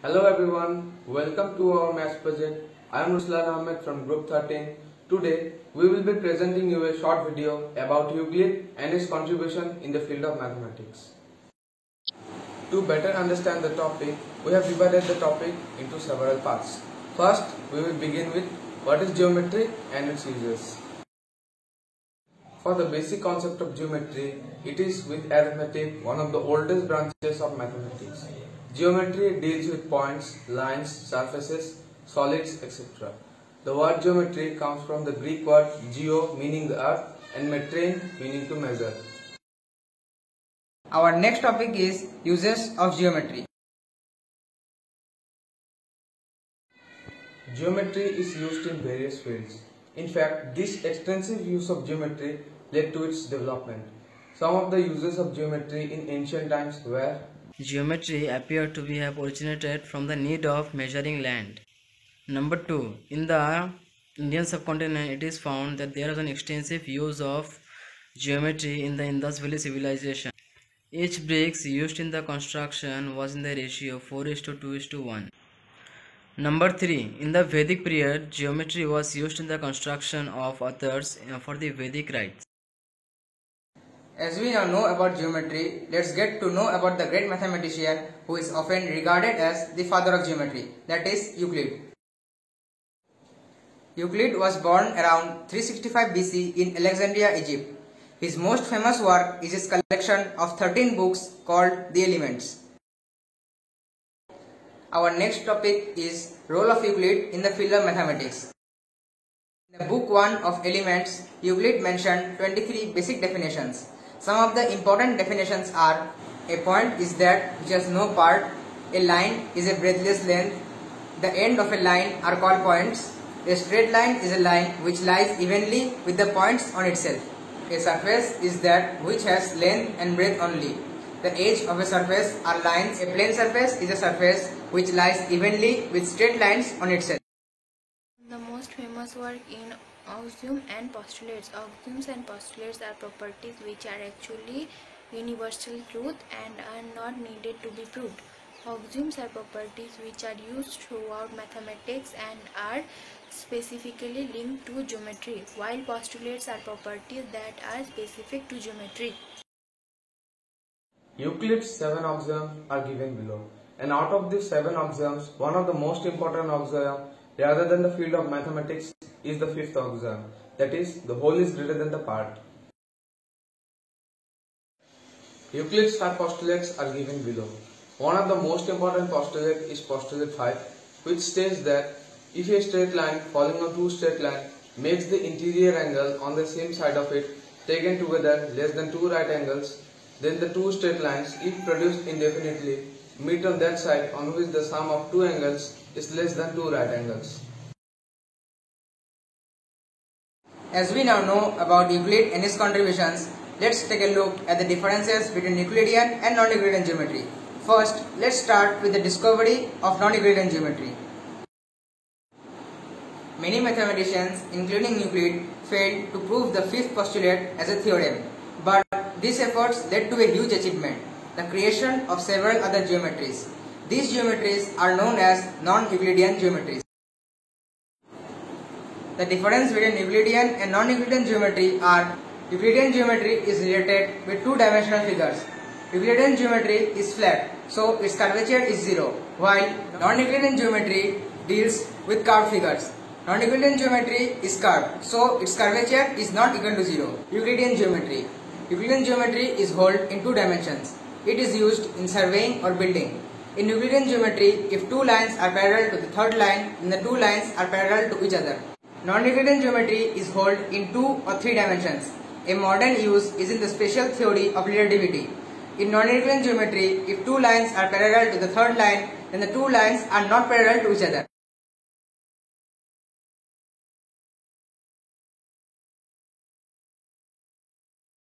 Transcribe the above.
Hello everyone, welcome to our maths project. I am Ruslan Ahmed from Group 13. Today we will be presenting you a short video about Euclid and its contribution in the field of mathematics. To better understand the topic, we have divided the topic into several parts. First, we will begin with what is geometry and its uses. For the basic concept of geometry, it is with arithmetic one of the oldest branches of mathematics. Geometry deals with points, lines, surfaces, solids, etc. The word geometry comes from the Greek word geo meaning the earth and metrein meaning to measure. Our next topic is uses of geometry. Geometry is used in various fields. In fact, this extensive use of geometry led to its development. Some of the uses of geometry in ancient times were: geometry appeared to have originated from the need of measuring land. Number 2. In the Indian subcontinent, it is found that there is an extensive use of geometry in the Indus Valley civilization. Each bricks used in the construction was in the ratio 4:2:1. Number 3. In the Vedic period, geometry was used in the construction of authors for the Vedic rites. As we now know about geometry, let's get to know about the great mathematician who is often regarded as the father of geometry, that is Euclid. Euclid was born around 365 BC in Alexandria, Egypt. His most famous work is his collection of 13 books called The Elements. Our next topic is role of Euclid in the field of mathematics. In the book 1 of Elements, Euclid mentioned 23 basic definitions. Some of the important definitions are: a point is that which has no part, a line is a breadthless length, the end of a line are called points, a straight line is a line which lies evenly with the points on itself, a surface is that which has length and breadth only, the edge of a surface are lines, a plane surface is a surface which lies evenly with straight lines on itself. The most famous work in axioms and postulates. Axioms and postulates are properties which are actually universal truth and are not needed to be proved. Axioms are properties which are used throughout mathematics and are specifically linked to geometry, while postulates are properties that are specific to geometry. Euclid's 7 axioms are given below, and out of these 7 axioms, one of the most important axioms rather than the field of mathematics is the 5th axiom, that is, the whole is greater than the part. Euclid's 5 postulates are given below. One of the most important postulates is postulate 5, which states that if a straight line falling on two straight lines makes the interior angle on the same side of it taken together less than 2 right angles, then the two straight lines, if produced indefinitely, meet on that side on which the sum of two angles is less than 2 right angles. As we now know about Euclid and his contributions, let's take a look at the differences between Euclidean and non-Euclidean geometry. First, let's start with the discovery of non-Euclidean geometry. Many mathematicians, including Euclid, failed to prove the 5th postulate as a theorem, but these efforts led to a huge achievement, the creation of several other geometries. These geometries are known as non-Euclidean geometries. The difference between Euclidean and non-Euclidean geometry are: Euclidean geometry is related with two-dimensional figures. Euclidean geometry is flat, so its curvature is 0, while non-Euclidean geometry deals with curved figures. Non-Euclidean geometry is curved, so its curvature is not equal to 0. Euclidean geometry. Euclidean geometry is held in 2 dimensions. It is used in surveying or building. In Euclidean geometry, if 2 lines are parallel to the third line, then the 2 lines are parallel to each other. Non-Euclidean geometry is held in 2 or 3 dimensions. A modern use is in the special theory of relativity. In non-Euclidean geometry, if 2 lines are parallel to the third line, then the 2 lines are not parallel to each other.